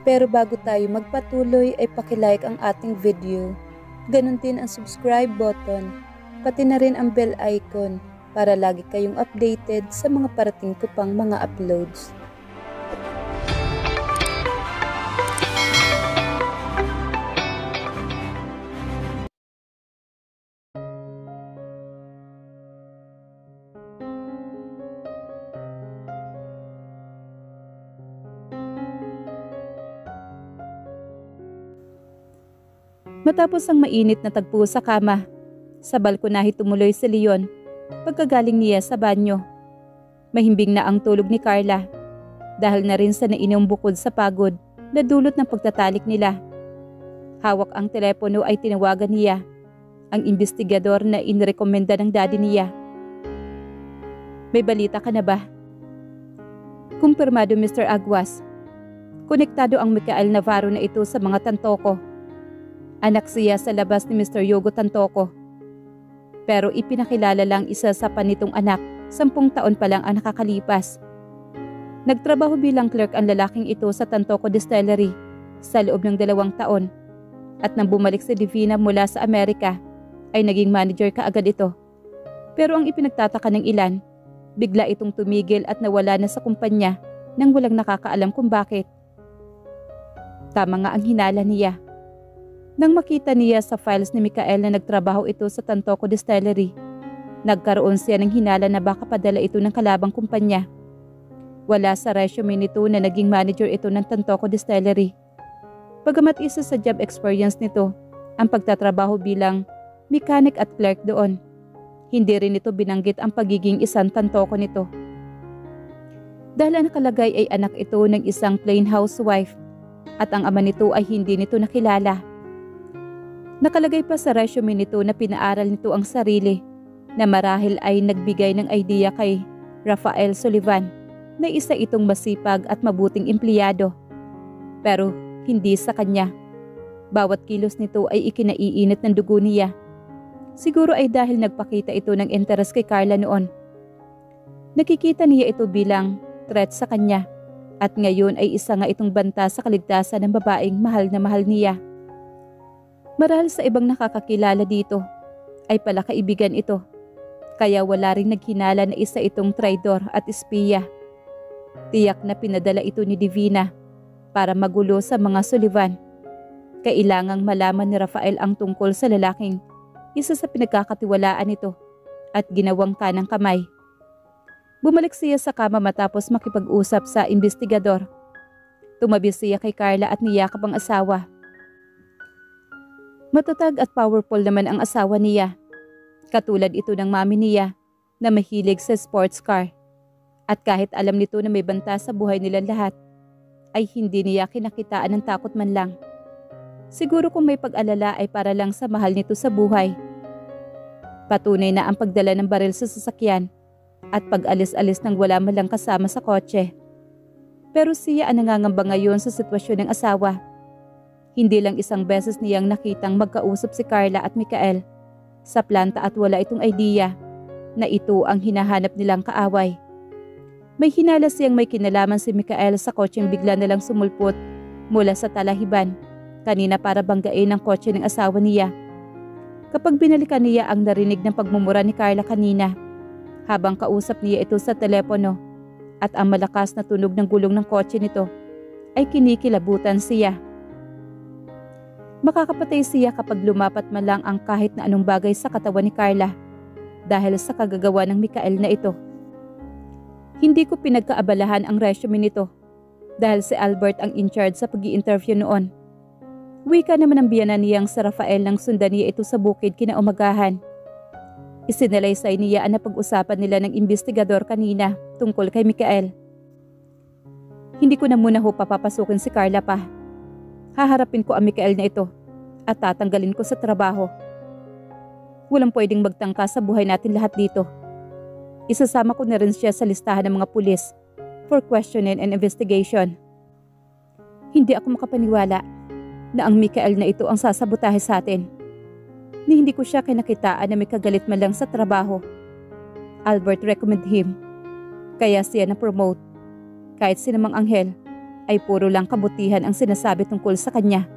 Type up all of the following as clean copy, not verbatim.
Pero bago tayo magpatuloy ay pakilike ang ating video. Ganon din ang subscribe button, pati na rin ang bell icon para lagi kayong updated sa mga parating ko pang mga uploads. Matapos ang mainit na tagpo sa kama, sa balkonahe tumuloy si Leon pagkagaling niya sa banyo. Mahimbing na ang tulog ni Carla dahil na rin sa nainom bukod sa pagod na dulot ng pagtatalik nila. Hawak ang telepono ay tinawagan niya ang investigador na inirekomenda ng daddy niya. "May balita ka na ba?" "Kumpirmado, Mr. Aguas. Konektado ang Micael Navarro na ito sa mga Tantoco. Anak siya sa labas ni Mr. Yogo Tantoco. Pero ipinakilala lang isa sa panitong anak, 10 taon pa lang ang nakakalipas. Nagtrabaho bilang clerk ang lalaking ito sa Tantoco Distillery sa loob ng 2 taon. At nang bumalik si Divina mula sa Amerika, ay naging manager kaagad ito. Pero ang ipinagtataka ng ilan, bigla itong tumigil at nawala na sa kumpanya nang walang nakakaalam kung bakit. Tama nga ang hinala niya. Nang makita niya sa files ni Micael na nagtrabaho ito sa Tantoco Distillery, nagkaroon siya ng hinala na baka padala ito ng kalabang kumpanya. Wala sa resume nito na naging manager ito ng Tantoco Distillery. Bagamat isa sa job experience nito ang pagtatrabaho bilang mechanic at clerk doon, hindi rin ito binanggit ang pagiging isang Tantoco nito. Dahil ang nakalagay ay anak ito ng isang plain housewife at ang ama nito ay hindi nito nakilala. Nakalagay pa sa resume nito na pinaaral nito ang sarili na marahil ay nagbigay ng idea kay Rafael Sullivan na isa itong masipag at mabuting empleyado. Pero hindi sa kanya. Bawat kilos nito ay ikinaiinit ng dugo niya. Siguro ay dahil nagpakita ito ng interes kay Carla noon. Nakikita niya ito bilang threat sa kanya at ngayon ay isa nga itong banta sa kaligtasan ng babaeng mahal na mahal niya. Marahil sa ibang nakakakilala dito ay pala kaibigan ito, kaya wala ring naghinala na isa itong traidor at espiya. Tiyak na pinadala ito ni Divina para magulo sa mga Sullivan. Kailangang malaman ni Rafael ang tungkol sa lalaking isa sa pinagkakatiwalaan nito at ginawang kanang kamay. Bumalik siya sa kama matapos makipag-usap sa investigador. Tumabi siya kay Carla at niyakap ang asawa. Matatag at powerful naman ang asawa niya. Katulad ito ng mami niya na mahilig sa sports car. At kahit alam nito na may banta sa buhay nila lahat, ay hindi niya kinakitaan ng takot man lang. Siguro kung may pag-alala ay para lang sa mahal nito sa buhay. Patunay na ang pagdala ng baril sa sasakyan at pag-alis-alis nang wala man lang kasama sa kotse. Pero siya ang nangangamba ngayon sa sitwasyon ng asawa. Hindi lang isang beses niyang nakitang magkausap si Carla at Micael sa planta at wala itong idea na ito ang hinahanap nilang kaaway. May hinala siyang may kinalaman si Micael sa kotseng bigla nilang sumulpot mula sa talahiban kanina para banggain ang kotse ng asawa niya. Kapag binalikan niya ang narinig ng pagmumura ni Carla kanina, habang kausap niya ito sa telepono at ang malakas na tunog ng gulong ng kotse nito, ay kinikilabutan siya. Makakapatay siya kapag lumapat man lang ang kahit na anong bagay sa katawan ni Carla dahil sa kagagawa ng Micael na ito. Hindi ko pinagkaabalahan ang resume nito dahil si Albert ang in-charge sa pag-i-interview noon. Wika naman ang biyanan niyang si Rafael nang sundan niya ito sa bukid kinaumagahan. Isinalaysay niya ang napag-usapan nila ng investigador kanina tungkol kay Micael. Hindi ko na muna papapasukin si Carla pa. Haharapin ko ang Micael na ito at tatanggalin ko sa trabaho. Walang pwedeng magtangka sa buhay natin lahat dito. Isasama ko na rin siya sa listahan ng mga pulis for questioning and investigation. Hindi ako makapaniwala na ang Micael na ito ang sasabotahe sa atin. Ni hindi ko siya kinakitaan na may kagalit man lang sa trabaho. Albert recommend him. Kaya siya na-promote. Kahit sinamang anghel, ay puro lang kabutihan ang sinasabi tungkol sa kanya.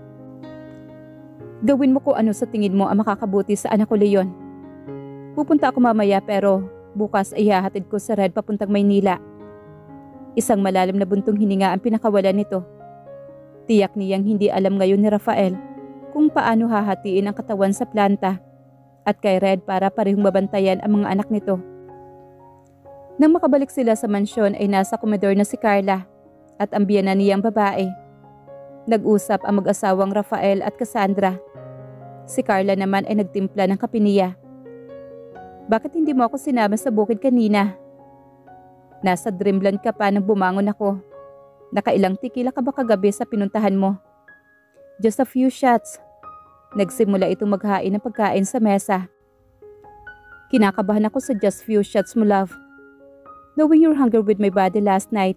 Gawin mo kung ano sa tingin mo ang makakabuti sa anak ko, Leon. Pupunta ako mamaya pero bukas ay hahatid ko si Red papuntang Maynila. Isang malalim na buntong hininga ang pinakawalan nito. Tiyak niyang hindi alam ngayon ni Rafael kung paano hahatiin ang katawan sa planta at kay Red para parehong mabantayan ang mga anak nito. Nang makabalik sila sa mansyon ay nasa komedor na si Carla at ang biyenan niyang babae. Nag-usap ang mag-asawang Rafael at Cassandra. Si Carla naman ay nagtimpla ng kape niya. Bakit hindi mo ako sinama sa bukid kanina? Nasa dreamland ka pa nang bumangon ako. Nakailang tikila ka ba kagabi sa pinuntahan mo? Just a few shots. Nagsimula itong maghain ng pagkain sa mesa. Kinakabahan ako sa just few shots mo, love. Knowing your hunger with my body last night.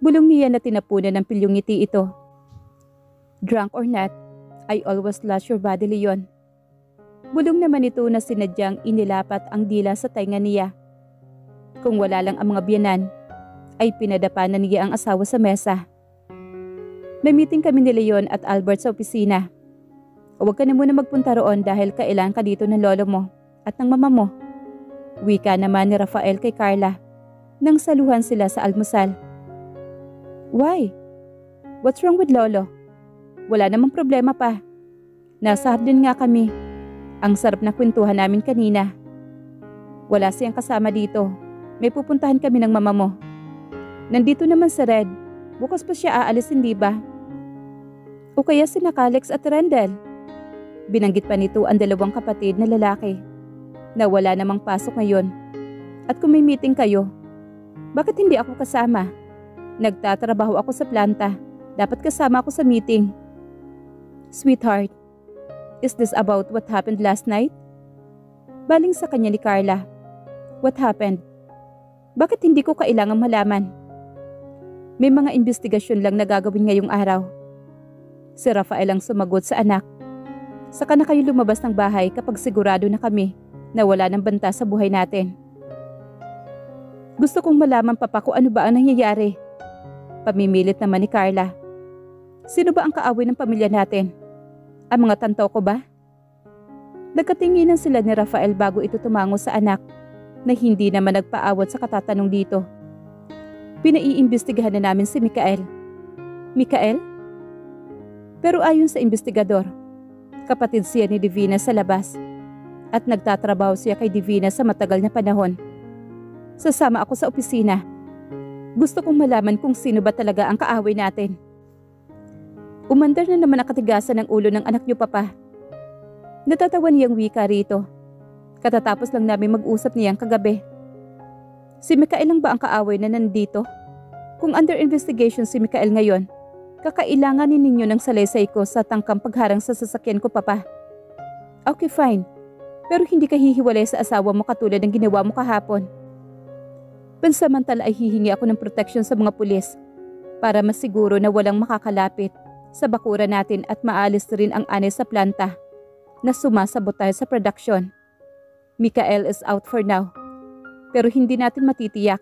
Bulong niya na tinapunan ng pilyong ngiti ito. Drunk or not, I always lust your body, Leon. Bulong naman ito na sinadyang inilapat ang dila sa tainga niya. Kung wala lang ang mga biyanan, ay pinadapa na niya ang asawa sa mesa. May meeting kami ni Leon at Albert sa opisina. Huwag ka na muna magpunta roon dahil kailangan ka dito ng lolo mo at ng mama mo. Wika naman ni Rafael kay Carla nang saluhan sila sa almusal. Why? What's wrong with lolo? Wala namang problema pa. Nasa hardin nga kami. Ang sarap na kwentuhan namin kanina. Wala siyang kasama dito. May pupuntahan kami ng mama mo. Nandito naman si Red. Bukas pa siya aalis, hindi ba? O kaya sina Alex at Rendell. Binanggit pa nito ang dalawang kapatid na lalaki na wala namang pasok ngayon. At kung may meeting kayo, bakit hindi ako kasama? Nagtatrabaho ako sa planta. Dapat kasama ako sa meeting. Sweetheart, is this about what happened last night? Baling sa kanya ni Carla. What happened? Bakit hindi ko kailangang malaman? May mga investigasyon lang na gagawin ngayong araw. Si Rafael ang sumagot sa anak. Saka na kayo lumabas ng bahay kapag sigurado na kami na wala ng banta sa buhay natin. Gusto kong malaman pa kung ano ba ang nangyayari. Pamimilit naman ni Carla. Sino ba ang kaaway ng pamilya natin? Ang mga tanto ko ba? Nagkatinginan sila ni Rafael bago ito tumango sa anak na hindi naman nagpaawat sa katatanong dito. Pinaiimbestigahan na namin si Mikael. Mikael? Pero ayon sa investigador, kapatid siya ni Divina sa labas at nagtatrabaho siya kay Divina sa matagal na panahon. Sasama ako sa opisina. Gusto kong malaman kung sino ba talaga ang kaaway natin. Umandar na naman ang katigasan ng ulo ng anak niyo, Papa. Natatawa niyang wika rito. Katatapos lang namin mag-usap niyang kagabi. Si Mikael lang ba ang kaaway na nandito? Kung under investigation si Mikael ngayon, kakailanganin ninyo ng salaysay ko sa tangkang pagharang sa sasakyan ko, Papa. Okay, fine. Pero hindi ka hihiwalay sa asawa mo katulad ng ginawa mo kahapon. Pansamantala ay hihingi ako ng proteksyon sa mga pulis para masiguro na walang makakalapit sa bakura natin at maalis rin ang anay sa planta na sumasabotahe sa production. Mikael is out for now. Pero hindi natin matitiyak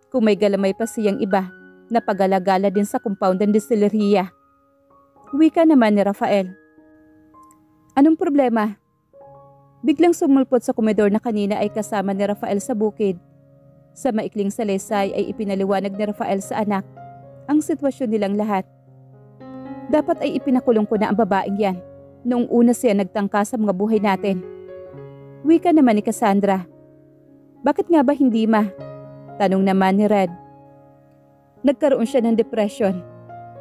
kung may galamay pa siyang iba na pag-alagala din sa compound ng distilleria. Wika naman ni Rafael. Anong problema? Biglang sumulpot sa komedor na kanina ay kasama ni Rafael sa bukid. Sa maikling salaysay ay ipinaliwanag ni Rafael sa anak ang sitwasyon nilang lahat. Dapat ay ipinakulong ko na ang babaeng yan noong una siya nagtangka sa mga buhay natin. Wika naman ni Cassandra. Bakit nga ba hindi, ma? Tanong naman ni Red. Nagkaroon siya ng depression,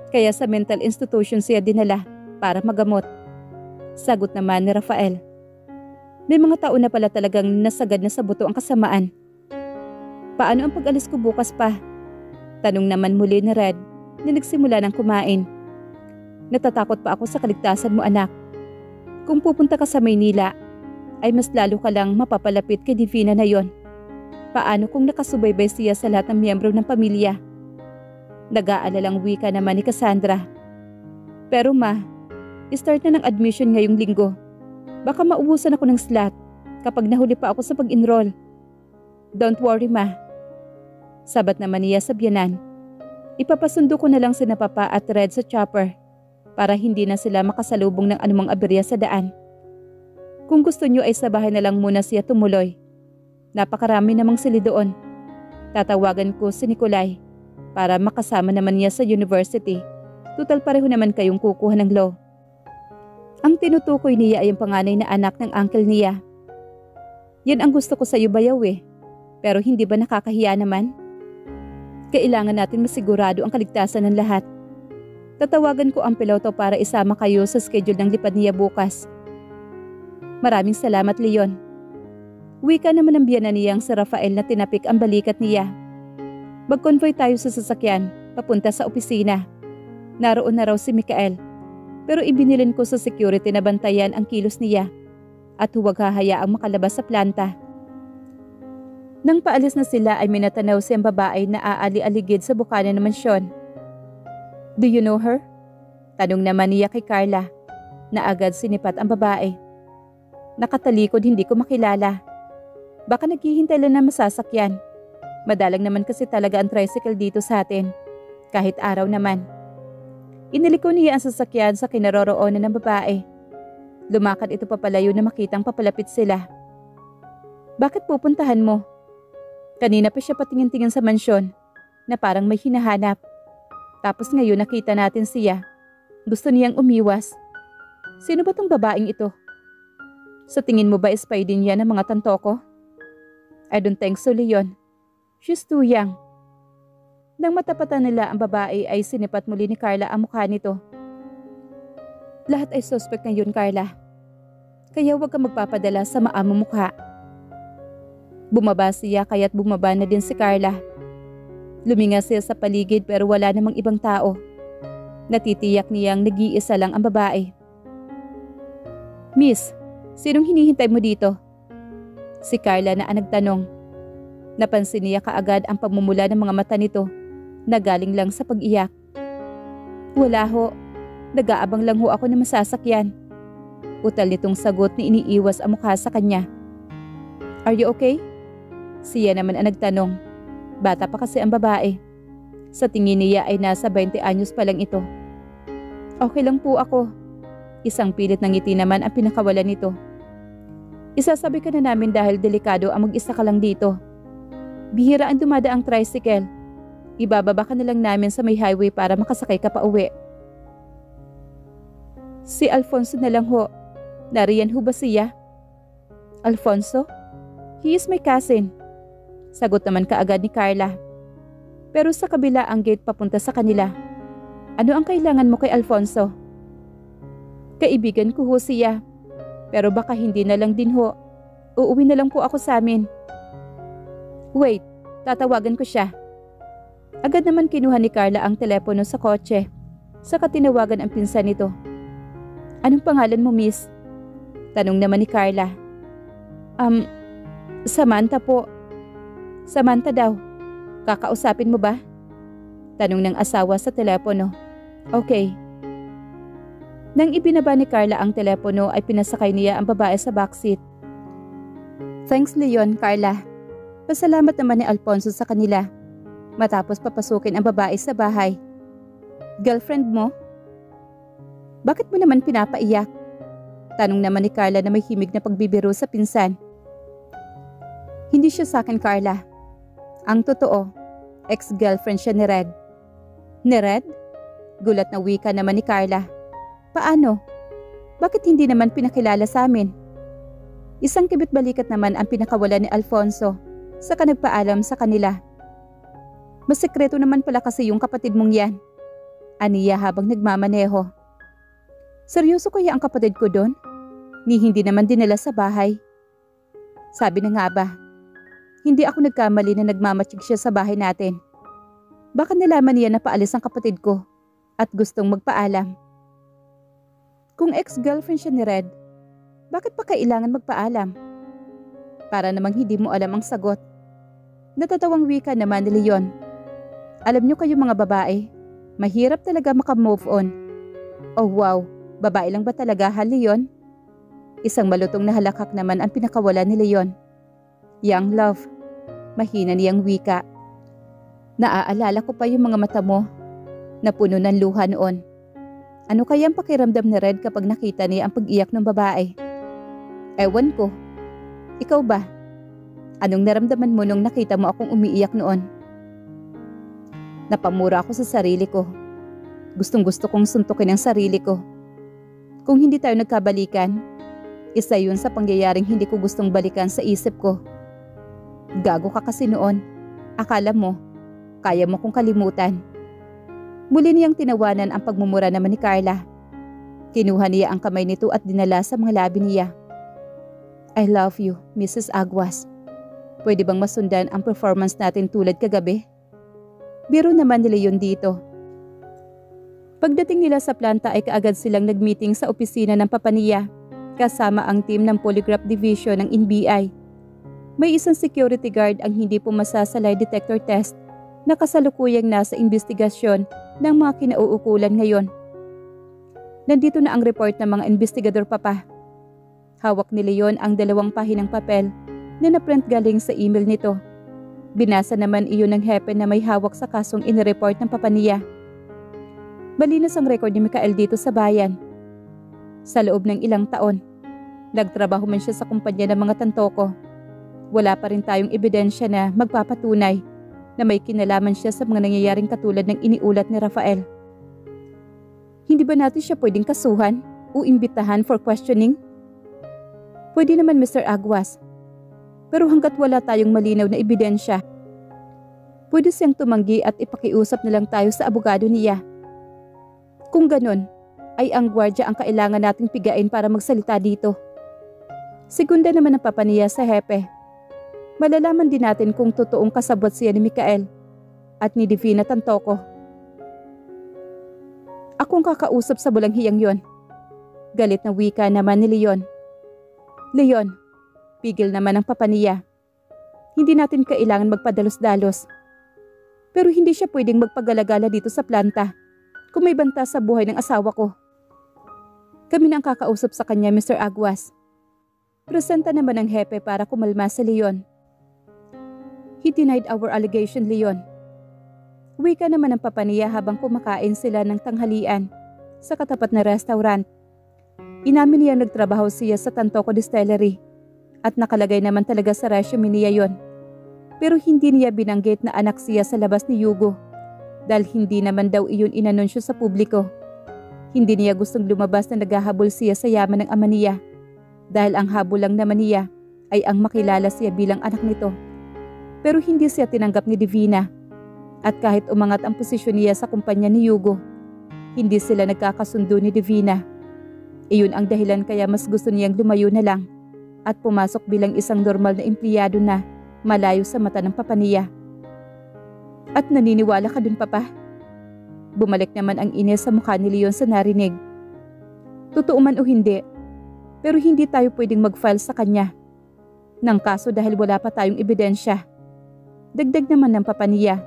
kaya sa mental institution siya dinala para magamot. Sagot naman ni Rafael. May mga tao na pala talagang nasagad na sa buto ang kasamaan. Paano ang pag-alis ko bukas pa? Tanong naman muli ni Red na nagsimula ng kumain. Natatakot pa ako sa kaligtasan mo, anak. Kung pupunta ka sa Maynila, ay mas lalo ka lang mapapalapit kay Divina na yon. Paano kung nakasubaybay siya sa lahat ng miyembro ng pamilya? Nag-aalalang wika naman ni Cassandra. Pero ma, start na ng admission ngayong linggo. Baka maubusan ako ng slot kapag nahuli pa ako sa pag-enroll. Don't worry, ma. Sabat naman niya sa biyanan. Ipapasundo ko na lang sina Papa at Red sa chopper para hindi na sila makasalubong ng anumang aberya sa daan. Kung gusto nyo ay sa bahay na lang muna siya tumuloy. Napakarami namang sili doon. Tatawagan ko si Nikolai para makasama naman niya sa university. Tutal pareho naman kayong kukuha ng law. Ang tinutukoy niya ay ang panganay na anak ng uncle niya. Yan ang gusto ko sa iyo, bayaw eh. Pero hindi ba nakakahiya naman? Kailangan natin masigurado ang kaligtasan ng lahat. Tatawagan ko ang piloto para isama kayo sa schedule ng lipad niya bukas. Maraming salamat, Leon. Wika naman ang biyanan niyang si Rafael na tinapik ang balikat niya. Mag-convoy tayo sa sasakyan, papunta sa opisina. Naroon na raw si Mikael. Pero ibinilin ko sa security na bantayan ang kilos niya at huwag hahayaang makalabas sa planta. Nang paalis na sila ay minatanaw siyang babae na aali-aligid sa bukana ng mansyon. Do you know her? Tanong naman niya kay Carla, na agad sinipat ang babae. Nakatalikod, hindi ko makilala. Baka naghihintay lang na masasakyan. Madalang naman kasi talaga ang tricycle dito sa atin, kahit araw naman. Iniliko niya ang sasakyan sa kinaroroonan ng babae. Lumakad ito papalayo na makitang papalapit sila. Bakit pupuntahan mo? Kanina pa siya patingin-tingin sa mansyon na parang may hinahanap. Tapos ngayon nakita natin siya. Gusto niyang umiwas. Sino ba tong babaeng ito? Sa tingin mo ba spy din yan ng mga tanto ko? I don't think so, Leon. She's too young. Nang matapatan nila ang babae ay sinipat muli ni Carla ang mukha nito. Lahat ay suspect ngayon, Carla. Kaya huwag kang magpapadala sa maamong mukha. Bumaba siya kaya't bumaba na din si Carla. Luminga siya sa paligid pero wala namang ibang tao. Natitiyak niyang nag-iisa lang ang babae. Miss, sinong hinihintay mo dito? Si Carla na ang nagtanong. Napansin niya kaagad ang pamumula ng mga mata nito na galing lang sa pag-iyak. Wala ho. Nag-aabang lang ho ako na masasakyan. Utal nitong sagot ni iniiwas ang mukha sa kanya. Are you okay? Siya naman ang nagtanong. Bata pa kasi ang babae. Sa tingin niya ay nasa 20 anyos pa lang ito. Okay lang po ako. Isang pilit ng ngiti naman ang pinakawalan nito. Isasabi ka na namin dahil delikado ang mag-isa ka lang dito. Bihira ang dumadaang tricycle. Ibababa ka na lang namin sa may highway para makasakay ka pa uwi. Si Alfonso na lang ho. Nariyan ho ba siya? Alfonso? He is my cousin. Sagot naman kaagad ni Carla. Pero sa kabila ang gate papunta sa kanila. Ano ang kailangan mo kay Alfonso? Kaibigan ko ho siya. Pero baka hindi na lang din ho. Uuwi na lang po ako sa amin. Wait, tatawagan ko siya. Agad naman kinuha ni Carla ang telepono sa kotse. Saka tinawagan ang pinsan nito. Anong pangalan mo, miss? Tanong naman ni Carla. Samantha po. Samantha daw. Kakausapin mo ba? Tanong ng asawa sa telepono. Okay. Nang ibinaba ni Carla ang telepono ay pinasakay niya ang babae sa backseat. Thanks, Leon, Carla. Pasalamat naman ni Alfonso sa kanila. Matapos papasukin ang babae sa bahay. Girlfriend mo? Bakit mo naman pinapaiyak? Tanong naman ni Carla na may himig na pagbibiro sa pinsan. Hindi siya sa akin, Carla. Ang totoo, ex-girlfriend siya ni Red. Ni Red? Gulat na wika naman ni Carla. Paano? Bakit hindi naman pinakilala sa amin? Isang kibit-balikat naman ang pinakawala ni Alfonso, saka nagpaalam sa kanila. Mas sekreto naman pala kasi yung kapatid mong yan. Aniya habang nagmamaneho. Seryoso kaya ang kapatid ko doon? Ni hindi naman dinala sa bahay. Sabi na nga ba, hindi ako nagkamali na nagmamatsig siya sa bahay natin. Baka nalaman niya na paalis ang kapatid ko at gustong magpaalam. Kung ex-girlfriend siya ni Red, bakit pa kailangan magpaalam? Para namang hindi mo alam ang sagot. Natatawang wika naman ni Leon. Alam niyo kayo mga babae, mahirap talaga makamove on. Oh wow, babae lang ba talaga ha, Leon? Isang malutong na halakak naman ang pinakawala ni Leon. Young love, mahina niyang wika. Naaalala ko pa yung mga mata mo na puno ng luha noon. Ano kaya ang pakiramdam ni Red kapag nakita niya ang pag-iyak ng babae? Ewan ko. Ikaw ba? Anong naramdaman mo nung nakita mo akong umiiyak noon? Napamura ako sa sarili ko. Gustong-gusto kong suntukin ang sarili ko. Kung hindi tayo nagkabalikan, isa yun sa pangyayaring hindi ko gustong balikan sa isip ko. Gago ka kasi noon. Akala mo, kaya mo kong kalimutan. Muli niyang tinawanan ang pagmumura naman ni Carla. Kinuha niya ang kamay nito at dinala sa mga labi niya. I love you, Mrs. Aguas. Pwede bang masundan ang performance natin tulad kagabi? Biro naman nila yun dito. Pagdating nila sa planta ay kaagad silang nagmeeting sa opisina ng Papa niya, kasama ang team ng Polygraph Division ng NBI. May isang security guard ang hindi pumasa sa lie detector test na kasalukuyang nasa investigasyon ng mga kinauukulan ngayon. Nandito na ang report ng mga investigador, Papa. Hawak ni Leon ang 2 pahinang papel na naprint galing sa email nito. Binasa naman iyon ng hepe na may hawak sa kasong inireport ng Papa niya. Malinis ang record ni Mikael dito sa bayan. Sa loob ng ilang taon, nagtrabaho man siya sa kumpanya ng mga tantoko. Wala pa rin tayong ebidensya na magpapatunay na may kinalaman siya sa mga nangyayaring katulad ng iniulat ni Rafael. Hindi ba natin siya pwedeng kasuhan o imbitahan for questioning? Pwede naman, Mr. Aguas. Pero hanggat wala tayong malinaw na ebidensya, pwede siyang tumanggi at ipakiusap na lang tayo sa abogado niya. Kung ganun, ay ang gwardya ang kailangan nating pigain para magsalita dito. Segunda naman ang Papa niya sa hepe. Malalaman din natin kung totoong kasabot siya ni Mikael at ni Divina Tantoko. Akong kakausap sa bulanghiyang yon. Galit na wika naman ni Leon. Leon, pigil naman ang Papa niya. Hindi natin kailangan magpadalos-dalos. Pero hindi siya pwedeng magpagalagala dito sa planta kung may banta sa buhay ng asawa ko. Kami na ang kakausap sa kanya, Mr. Aguas. Presenta naman ang hepe para kumalma si Leon. He denied our allegation, Leon. Wika naman ang Papa niya habang kumakain sila ng tanghalian sa katapat na restaurant. Inamin niya nagtrabaho siya sa Tantoko Distillery at nakalagay naman talaga sa resume niya yon. Pero hindi niya binanggit na anak siya sa labas ni Yugo dahil hindi naman daw iyon inanunsyo sa publiko. Hindi niya gustong lumabas na naghahabol siya sa yaman ng ama niya dahil ang habol lang naman niya ay ang makilala siya bilang anak nito. Pero hindi siya tinanggap ni Divina at kahit umangat ang posisyon niya sa kumpanya ni Yugo, hindi sila nagkakasundo ni Divina. Iyon ang dahilan kaya mas gusto niyang lumayo na lang at pumasok bilang isang normal na empleyado na malayo sa mata ng Papa niya. At naniniwala ka dun, Papa? Bumalik naman ang ines sa mukha ni Leon sa narinig. Totoo man o hindi, pero hindi tayo pwedeng mag-file sa kanya ng kaso dahil wala pa tayong ebidensya. Dagdag naman ng Papa niya.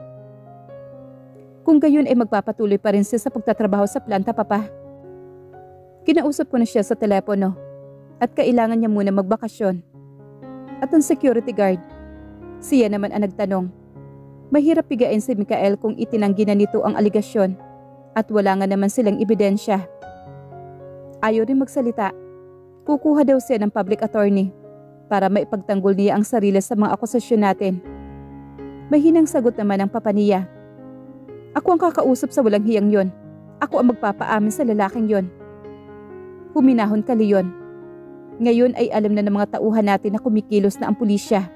Kung gayon ay magpapatuloy pa rin siya sa pagtatrabaho sa planta, Papa. Kinausap ko na siya sa telepono at kailangan niya muna magbakasyon. At ang security guard, siya naman ang nagtanong. Mahirap pigain si Mikael kung itinanggi na nito ang aligasyon at wala nga naman silang ebidensya. Ayaw rin magsalita. Kukuha daw siya ng public attorney para maipagtanggol niya ang sarili sa mga akusasyon natin. Mahinang sagot naman ng Papa niya. Ako ang kakausap sa walang hiyang yon. Ako ang magpapaamin sa lalaking yon. Huminahon ka, Leon. Ngayon ay alam na ng mga tauhan natin na kumikilos na ang pulisya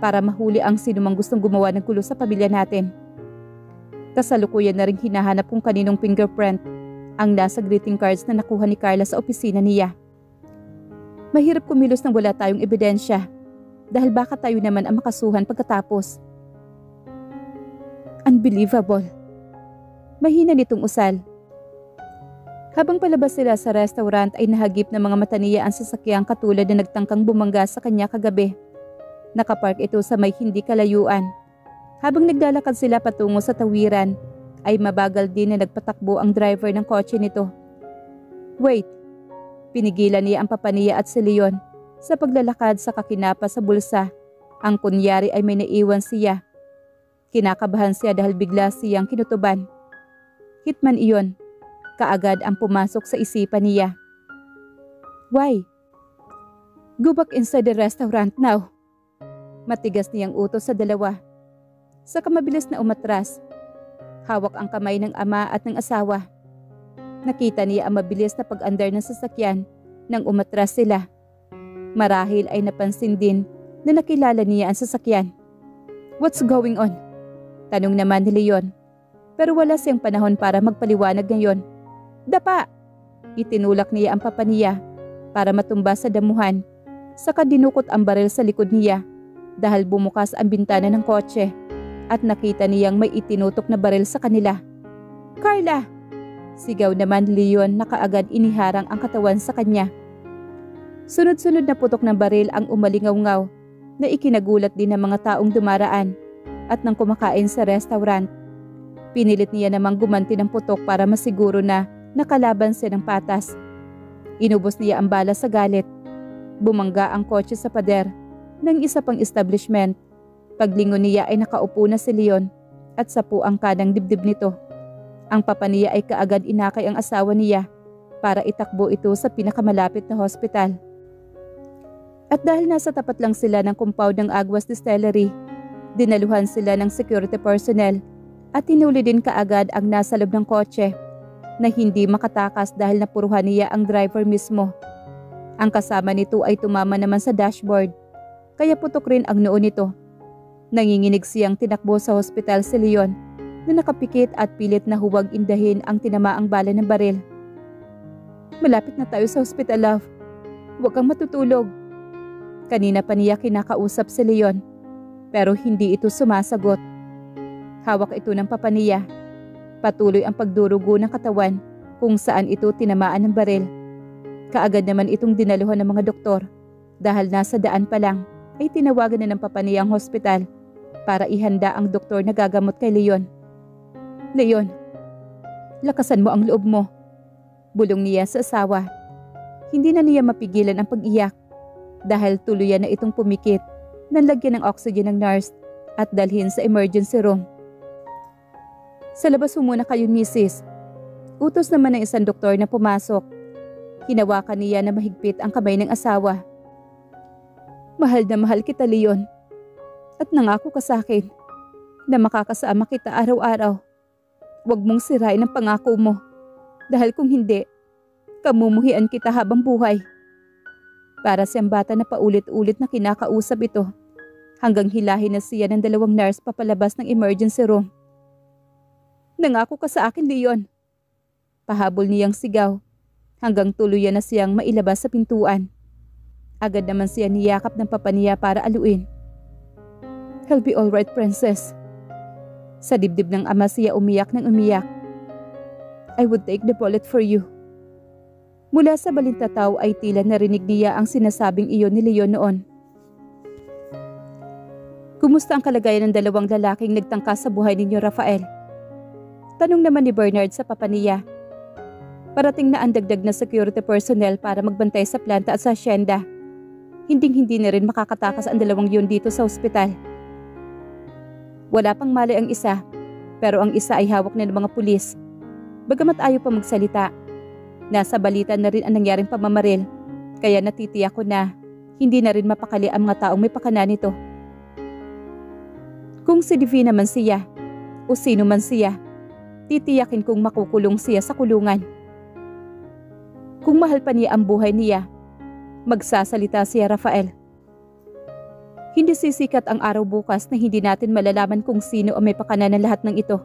para mahuli ang sinumang gustong gumawa ng gulo sa pamilya natin. Kasalukuyan na rin hinahanap kung kaninong fingerprint ang nasa greeting cards na nakuha ni Carla sa opisina niya. Mahirap kumilos nang wala tayong ebidensya dahil baka tayo naman ang makasuhan pagkatapos. Unbelievable. Mahina nitong usal. Habang palabas sila sa restaurant ay nahagip ng mga mata niya ang sasakyang katulad na nagtangkang bumangga sa kanya kagabi. Nakapark ito sa may hindi kalayuan. Habang naglalakad sila patungo sa tawiran, ay mabagal din na nagpatakbo ang driver ng kotse nito. Wait! Pinigilan niya ang Papa niya at si Leon sa paglalakad sa kakinapa sa bulsa. Ang kunyari ay may naiwan siya. Kinakabahan siya dahil bigla siyang kinutuban. Hitman iyon. Kaagad ang pumasok sa isipan niya. Why? Go back inside the restaurant now. Matigas niyang utos sa dalawa. Saka mabilis na umatras. Hawak ang kamay ng ama at ng asawa. Nakita niya ang mabilis na pag-andar ng sasakyan nang umatras sila. Marahil ay napansin din na nakilala niya ang sasakyan. What's going on? Tanong naman ni Leon. Pero wala siyang panahon para magpaliwanag ngayon. Dapa! Itinulak niya ang papa niya para matumba sa damuhan. Saka dinukot ang baril sa likod niya dahil bumukas ang bintana ng kotse at nakita niyang may itinutok na baril sa kanila. Carla! Sigaw naman ni Leon na kaagad iniharang ang katawan sa kanya. Sunod-sunod na putok ng baril ang umalingaw-ngaw na ikinagulat din ng mga taong dumaraan at nang kumakain sa restaurant. Pinilit niya namang gumanti ng putok para masiguro na nakalaban siya ng patas. Inubos niya ang bala sa galit. Bumangga ang kotse sa pader ng isa pang establishment. Paglingon niya ay nakaupo na si Leon at sapu ang kanang dibdib nito. Ang papa niya ay kaagad inakay ang asawa niya para itakbo ito sa pinakamalapit na hospital. At dahil nasa tapat lang sila ng compound ng Aguas Distillery, dinaluhan sila ng security personnel at hinuli din kaagad ang nasa loob ng kotse na hindi makatakas dahil napuruhan niya ang driver mismo. Ang kasama nito ay tumama naman sa dashboard, kaya putok rin ang noo nito. Nanginginig siyang tinakbo sa hospital si Leon na nakapikit at pilit na huwag indahin ang tinamaang bala ng baril. Malapit na tayo sa hospital, love. Huwag kang matutulog. Kanina pa niya kinakausap si Leon, pero hindi ito sumasagot. Hawak ito ng papa niya. Patuloy ang pagdurugo ng katawan kung saan ito tinamaan ng baril. Kaagad naman itong dinaluhan ng mga doktor dahil nasa daan pa lang ay tinawagan na ng papa niya ang hospital para ihanda ang doktor na gagamot kay Leon. Leon, lakasan mo ang loob mo. Bulong niya sa asawa. Hindi na niya mapigilan ang pag-iyak dahil tuluyan na itong pumikit nang lagyan ng oxygen ng nurse at dalhin sa emergency room. Sa labas mo muna kayo, Mrs. Utos naman ng isang doktor na pumasok. Hinawakan niya na mahigpit ang kamay ng asawa. Mahal na mahal kita, Leon. At nangako ka sa akin na makakasama kita araw-araw. Huwag mong sirain ang pangako mo. Dahil kung hindi, kamumuhian kita habang buhay. Para siyang bata na paulit-ulit na kinakausap ito hanggang hilahin na siya ng dalawang nurse papalabas ng emergency room. Nangako ka sa akin, Leon. Pahabol niyang sigaw hanggang tuluyan na siyang mailabas sa pintuan. Agad naman siya niyakap ng papa niya para aluin. I'll be alright, princess. Sa dibdib ng ama siya umiyak ng umiyak. I would take the bullet for you. Mula sa balintataw ay tila narinig niya ang sinasabing iyon ni Leon noon. Kumusta ang kalagayan ng dalawang lalaking nagtangka sa buhay ninyo, Rafael? Tanong naman ni Bernard sa papa niya. Parating na ang dagdag na security personnel para magbantay sa planta at sa asyenda. Hinding-hindi na rin makakatakas ang dalawang yun dito sa ospital. Wala pang mali ang isa, pero ang isa ay hawak na ng mga pulis. Bagamat ayaw pa magsalita, nasa balita na rin ang nangyaring pamamaril, kaya natitiyak ko na hindi na rin mapakali ang mga taong may pakana nito. Kung si Divina man siya, o sino man siya, titiyakin kong makukulong siya sa kulungan. Kung mahal pa niya ang buhay niya, magsasalita siya, Rafael. Hindi sisikat ang araw bukas na hindi natin malalaman kung sino ang may pakana ng lahat ng ito.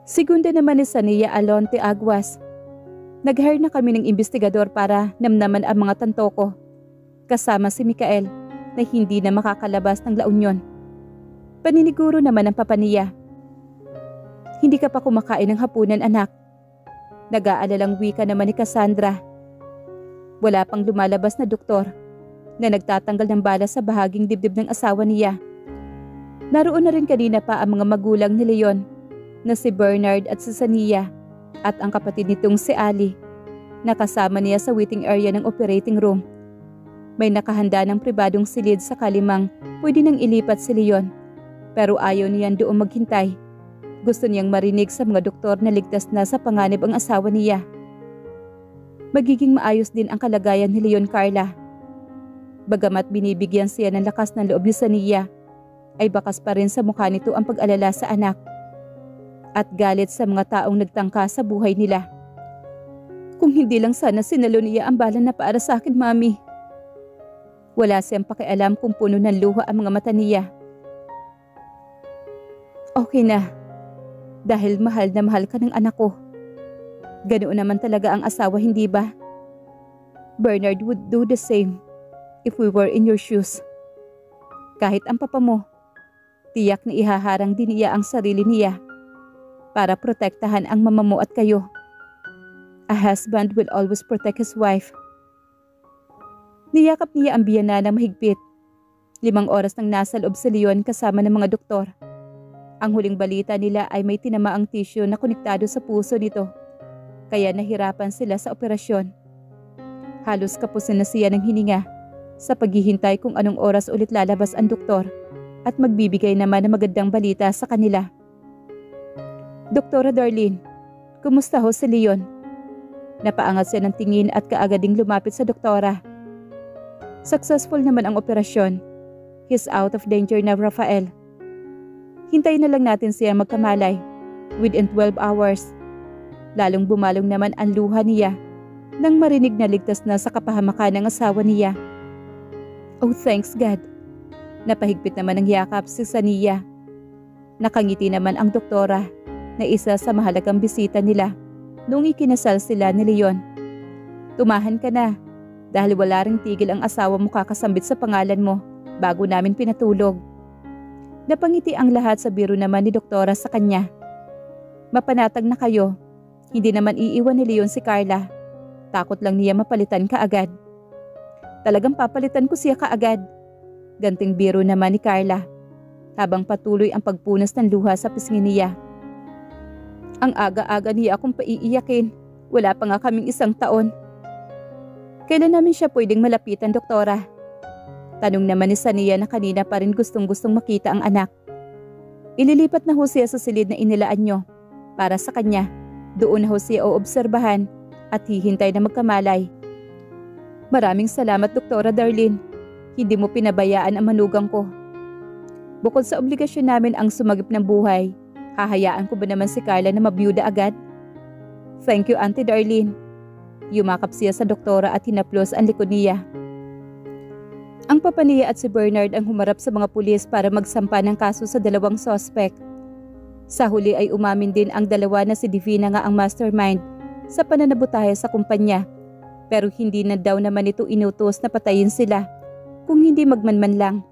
Segunda naman ni Sania Alonte Aguas. Nag-hire na kami ng investigador para namnaman ang mga tantoko. Kasama si Mikael na hindi na makakalabas ng La Union. Paniniguro naman ang papa niya. Hindi ka pa kumakain ng hapunan, anak. Nag-aalalang wika naman ni Cassandra. Wala pang lumalabas na doktor na nagtatanggal ng bala sa bahaging dibdib ng asawa niya. Naroon na rin kanina pa ang mga magulang ni Leon na si Bernard at si Sania at ang kapatid nitong si Ali na kasama niya sa waiting area ng operating room. May nakahanda ng pribadong silid sa kalimang pwede nang ilipat si Leon. Pero ayaw niyan doon maghintay. Gusto niyang marinig sa mga doktor na ligtas na sa panganib ang asawa niya. Magiging maayos din ang kalagayan ni Leon, Carla. Bagamat binibigyan siya ng lakas ng loob ni Sania, ay bakas pa rin sa mukha nito ang pag-alala sa anak at galit sa mga taong nagtangka sa buhay nila. Kung hindi lang sana sinalo niya ang bala na para sa akin, Mami. Wala siyang pakialam kung puno ng luha ang mga mata niya. Okay na, dahil mahal na mahal ka ng anak ko. Ganoon naman talaga ang asawa, hindi ba? Bernard would do the same if we were in your shoes. Kahit ang papa mo, tiyak na ihaharang din niya ang sarili niya para protektahan ang mama mo at kayo. A husband will always protect his wife. Niyakap niya ang biyana na mahigpit. 5 oras nang nasa loob si Leon kasama ng mga doktor. Ang huling balita nila ay may tinamaang tissue na konektado sa puso nito, kaya nahirapan sila sa operasyon. Halos kapusin na siya ng hininga sa paghihintay kung anong oras ulit lalabas ang doktor at magbibigay naman ng magandang balita sa kanila. Doktora Darlene, kumusta ho si Leon? Napaangat siya ng tingin at kaagading lumapit sa doktora. Successful naman ang operasyon. He's out of danger na, Rafael. Hintayin na lang natin siya magkamalay within 12 hours. Lalong bumalong naman ang luha niya nang marinig na ligtas na sa kapahamakan ng asawa niya. Oh, thanks God. Napahigpit naman ng yakap si Sania. Nakangiti naman ang doktora na isa sa mahalagang bisita nila noong ikinasal sila ni Leon. Tumahan ka na dahil wala ring tigil ang asawa mo kakasambit sa pangalan mo bago namin pinatulog. Napangiti ang lahat sa biro naman ni doktora sa kanya. Mapanatag na kayo. Hindi naman iiwan ni Leon si Carla. Takot lang niya mapalitan kaagad. Talagang papalitan ko siya kaagad. Ganting biro naman ni Carla habang patuloy ang pagpunas ng luha sa pisngi niya. Ang aga-aga niya akong paiiyakin. Wala pa nga kaming 1 taon. Kailan namin siya pwedeng malapitan, doktora? Tanong naman ni Sania na kanina pa rin gustong-gustong makita ang anak. Ililipat na ho siya sa silid na inilaan nyo. Para sa kanya, doon na ho siya oobserbahan at hihintay na magkamalay. Maraming salamat, Doktora Darlene. Hindi mo pinabayaan ang manugang ko. Bukod sa obligasyon namin ang sumagip ng buhay, hahayaan ko ba naman si Carla na mabiyuda agad? Thank you, Auntie Darlene. Yumakap siya sa doktora at hinaplos ang likod niya. Ang papa niya at si Bernard ang humarap sa mga pulis para magsampa ng kaso sa 2 suspect. Sa huli ay umamin din ang dalawa na si Divina nga ang mastermind sa pananabutahe sa kumpanya, pero hindi na daw naman ito inutos na patayin sila kung hindi magmanman lang.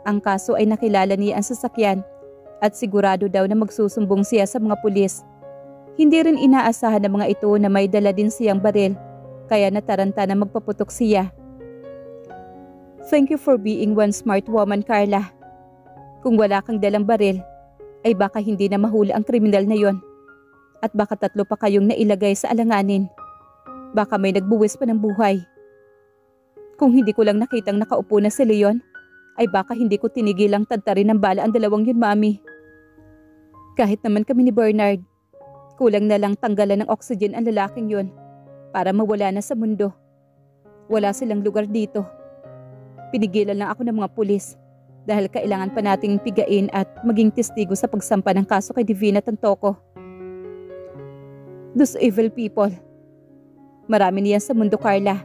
Ang kaso ay nakilala niya ang sasakyan at sigurado daw na magsusumbong siya sa mga pulis. Hindi rin inaasahan ng mga ito na may dala din siyang baril, kaya nataranta na magpaputok siya. Thank you for being one smart woman, Carla. Kung wala kang dalang baril, ay baka hindi na mahuli ang kriminal na yon. At baka 3 pa kayong nailagay sa alanganin. Baka may nagbuwis pa ng buhay. Kung hindi ko lang nakitang nakaupo na si Leon, ay baka hindi ko tinigilang tadtarin ng bala ang 2 yun, Mami. Kahit naman kami ni Bernard, kulang na lang tanggalan ng oxygen ang lalaking yun para mawala na sa mundo. Wala silang lugar dito. Pinigilan lang ako ng mga pulis dahil kailangan pa nating pigain at maging testigo sa pagsampa ng kaso kay Divina Tantoco. Those evil people. Marami niyan sa mundo, Carla.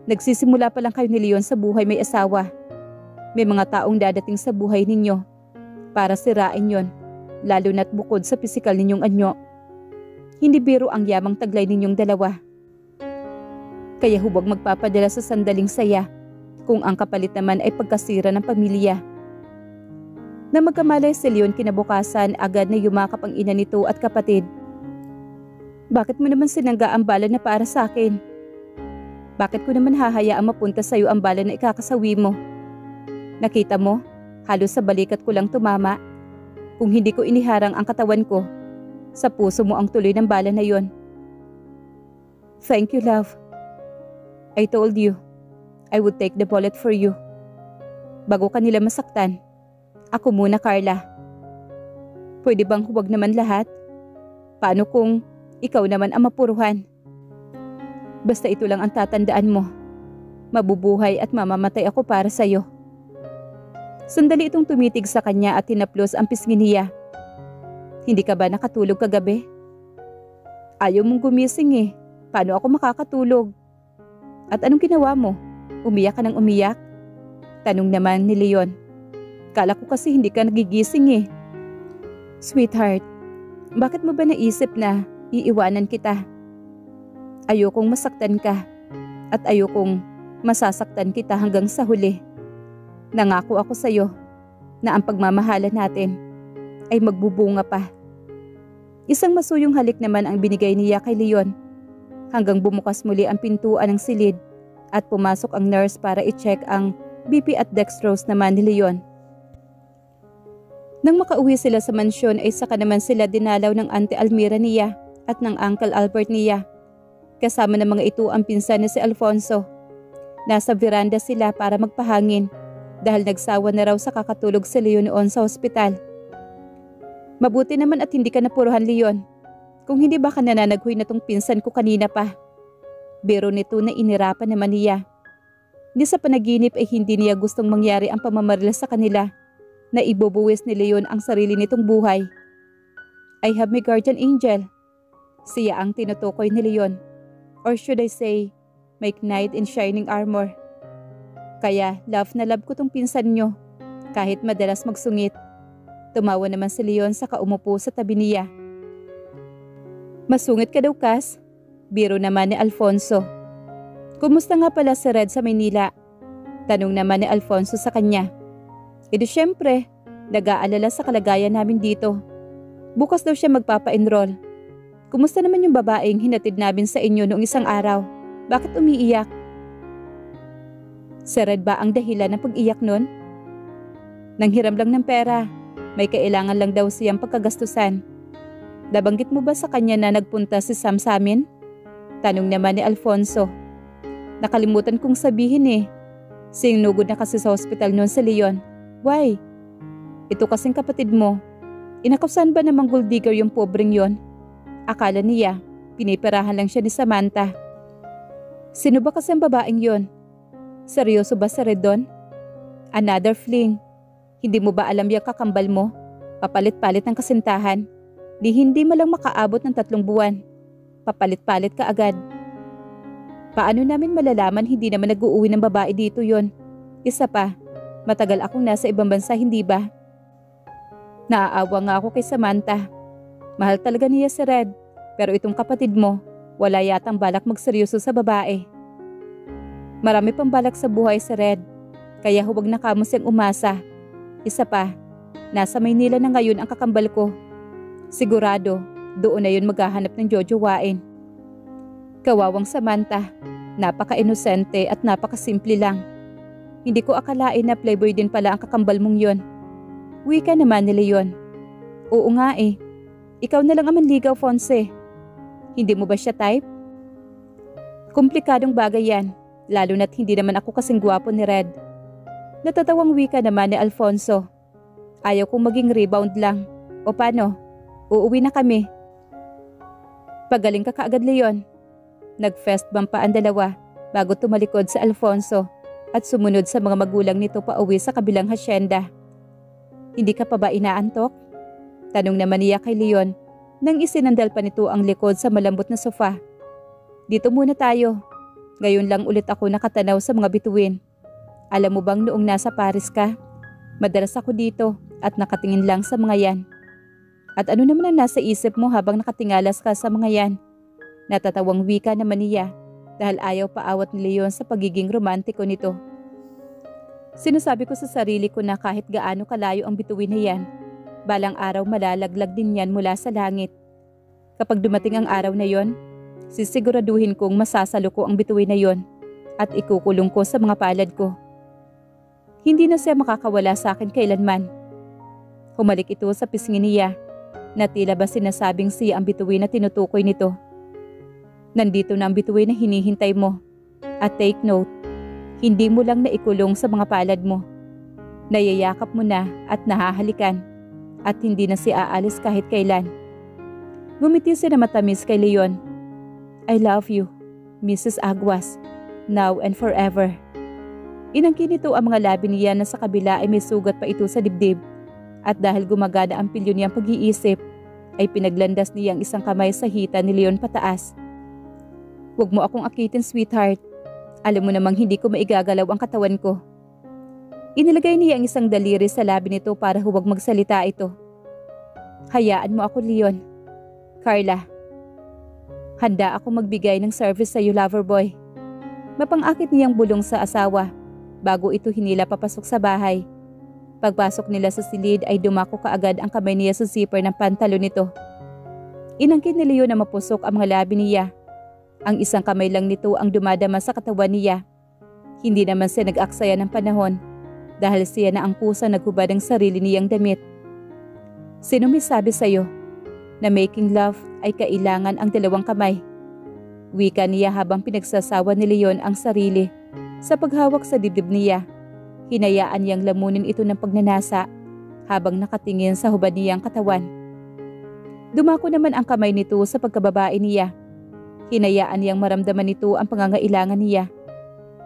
Nagsisimula pa lang kayo ni Leon sa buhay may asawa. May mga taong dadating sa buhay ninyo para sirain yon, lalo na't bukod sa pisikal ninyong anyo. Hindi biro ang yamang taglay ninyong dalawa. Kaya hubog magpapadala sa sandaling saya kung ang kapalit naman ay pagkasira ng pamilya. Na magkamalay si Leon kinabukasan, agad na yumakap ang ina nito at kapatid. Bakit mo naman sinangga ang bala na para sa akin? Bakit ko naman hahayaang mapunta sa iyo ang bala na ikakasawi mo? Nakita mo, halos sa balikat ko lang tumama. Kung hindi ko iniharang ang katawan ko, sa puso mo ang tuloy ng bala na yon. Thank you, love. I told you I would take the bullet for you. Bago ka nila masaktan, Ako muna, Carla. Pwede bang huwag naman lahat? Paano kung ikaw naman ang mapuruhan? Basta ito lang ang tatandaan mo. Mabubuhay at mamamatay ako para sa'yo. Sandali itong tumitig sa kanya at tinaplos ang pisngi niya. Hindi ka ba nakatulog kagabi? Ayaw mong gumising eh. Paano ako makakatulog? At anong ginawa mo? Umiyak ka ng umiyak? Tanong naman ni Leon. Kala ko kasi hindi ka nagigising eh. Sweetheart, bakit mo ba naisip na iiwanan kita? Ayokong masaktan ka at ayokong masasaktan kita hanggang sa huli. Nangako ako sa'yo na ang pagmamahalan natin ay magbubunga pa. Isang masuyong halik naman ang binigay niya kay Leon hanggang bumukas muli ang pintuan ng silid at pumasok ang nurse para i-check ang BP at dextrose naman ni Leon. Nang makauwi sila sa mansyon ay saka naman sila dinalaw ng Auntie Almira niya at ng Uncle Albert niya. Kasama ng mga ito ang pinsan ni si Alfonso. Nasa veranda sila para magpahangin dahil nagsawa na raw sa kakatulog si Leon noon sa ospital. Mabuti naman at hindi ka napuruhan, Leon. Kung hindi baka nananaghoy na tong pinsan ko kanina pa. Biro nito na inirapan naman niya. Ni sa panaginip ay hindi niya gustong mangyari ang pamamaril sa kanila na ibubuwis ni Leon ang sarili nitong buhay. I have my guardian angel. Siya ang tinutukoy ni Leon. Or should I say, my knight in shining armor. Kaya love na love ko tong pinsan nyo, kahit madalas magsungit. Tumawa naman si Leon sa kaumupo sa tabi niya. Masungit ka daw, Cas? Biro naman ni Alfonso. Kumusta nga pala si Red sa Maynila? Tanong naman ni Alfonso sa kanya. Di syempre, nag-aalala sa kalagayan namin dito. Bukas daw siya magpapa-enroll. Kumusta naman yung babaeng hinatid namin sa inyo noong isang araw? Bakit umiiyak? Si Red ba ang dahilan ng pag-iyak nun? Nanghiram lang ng pera. May kailangan lang daw siyang pagkagastusan. Nabanggit mo ba sa kanya na nagpunta si Sam sa amin? Tanong naman ni Alfonso. Nakalimutan kong sabihin eh. Sinugod na kasi sa hospital noon si Leon. Why? Ito kasing kapatid mo. Inakusahan ba namang gold digger yung pobreng yon? Akala niya, piniperahan lang siya ni Samantha. Sino ba kasi ang babaeng yon? Seryoso ba si Red doon? Another fling. Hindi mo ba alam yung kakambal mo? Papalit-palit ng kasintahan. Hindi mo lang makaabot ng 3 buwan. Papalit-palit ka agad. Paano namin malalaman hindi naman nag-uuwi ng babae dito yon? Isa pa, matagal akong nasa ibang bansa, hindi ba? Naaawa nga ako kay Samantha. Mahal talaga niya si Red, pero itong kapatid mo, wala yatang balak magseryoso sa babae. Marami pang balak sa buhay si Red, kaya huwag na kamo siyang umasa. Isa pa, nasa Maynila na ngayon ang kakambal ko. Sigurado, doon na yun maghahanap ng jojowain. Kawawang Samantha, napaka-inosente at napakasimple lang. Hindi ko akalain na playboy din pala ang kakambal mong yon. Wika naman ni Leon. Oo nga eh. Ikaw na lang ang manligaw, Fonse. Hindi mo ba siya type? Komplikadong bagay yan, lalo na't hindi naman ako kasing gwapo ni Red. Natatawang wika naman ni Alfonso. Ayaw kong maging rebound lang. O paano? Uuwi na kami. Pagaling ka kaagad, Leon. Nag-fest bump pa ang dalawa bago tumalikod sa Alfonso at sumunod sa mga magulang nito pa uwi sa kabilang hasyenda. Hindi ka pa ba inaantok? Tanong naman niya kay Leon nang isinandal pa nito ang likod sa malambot na sofa. Dito muna tayo. Ngayon lang ulit ako nakatanaw sa mga bituin. Alam mo bang noong nasa Paris ka, madalas ako dito at nakatingin lang sa mga yan. At ano naman ang nasa isip mo habang nakatingalas ka sa mga yan? Natatawang wika naman niya dahil ayaw paawat ni Leon sa pagiging romantiko nito. Sinasabi ko sa sarili ko na kahit gaano kalayo ang bituin na yan, balang araw malalaglag din yan mula sa langit. Kapag dumating ang araw na yon, sisiguraduhin kong masasalo ko ang bituin na yon at ikukulong ko sa mga palad ko. Hindi na siya makakawala sa akin kailanman. Humalik ito sa pisngi niya na tila ba sinasabing siya ang bituin na tinutukoy nito. Nandito na ang bituin na hinihintay mo. At take note, hindi mo lang naikulong sa mga palad mo. Nayayakap mo na at nahahalikan at hindi na siya aalis kahit kailan. Ngumiti siya na matamis kay Leon. I love you, Mrs. Aguas, now and forever. Inangkin nito ang mga labi niya na sa kabila ay may sugat pa ito sa dibdib at dahil gumagana ang pilyo niyang pag-iisip ay pinaglandas niya ang isang kamay sa hita ni Leon pataas. Huwag mo akong akitin, sweetheart. Alam mo namang hindi ko maigagalaw ang katawan ko. Inilagay niya ang isang daliri sa labi nito para huwag magsalita ito. Hayaan mo ako, Leon. Carla. Handa ako magbigay ng service sa iyo, lover boy. Mapang-akit niyang bulong sa asawa bago ito hinila papasok sa bahay. Pagpasok nila sa silid ay dumako kaagad ang kamay niya sa zipper ng pantalon nito. Inangkin ni Leon na mapusok ang mga labi niya. Ang isang kamay lang nito ang dumadama sa katawan niya. Hindi naman siya nag-aksaya ng panahon dahil siya na ang kusang naghubad ng sarili niyang damit. Sino may sabi sa'yo na making love ay kailangan ang dalawang kamay? Wika niya habang pinagsasawa ni Leon ang sarili sa paghawak sa dibdib niya. Hinayaan niyang lamunin ito ng pagnanasa habang nakatingin sa hubad niyang katawan. Dumako naman ang kamay nito sa pagkababae niya. Hinayaan niyang maramdaman nito ang pangangailangan niya.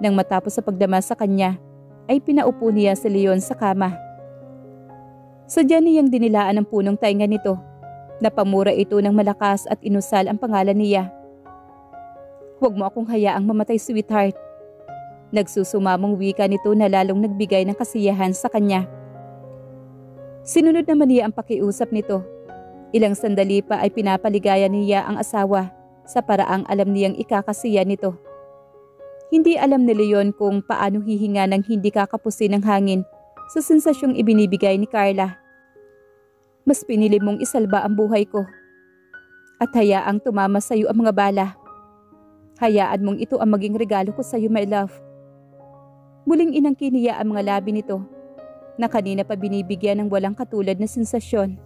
Nang matapos sa pagdama sa kanya, ay pinaupo niya si Leon sa kama. Sadya niyang dinilaan ang punong tainga nito. Napamura ito ng malakas at inusal ang pangalan niya. Huwag mo akong hayaang mamatay, sweetheart. Nagsusumamong wika nito na lalong nagbigay ng kasiyahan sa kanya. Sinunod naman niya ang pakiusap nito. Ilang sandali pa ay pinapaligaya niya ang asawa sa paraang alam niyang ikakasiya nito. Hindi alam ni Leon kung paano hihinga ng hindi kakapusin ng hangin sa sensasyong ibinibigay ni Carla. Mas pinili mong isalba ang buhay ko at hayaang tumama sa iyo ang mga bala. Hayaan mong ito ang maging regalo ko sa iyo, my love. Muling inangkin niya ang mga labi nito na kanina pa binibigyan ng walang katulad na sensasyon.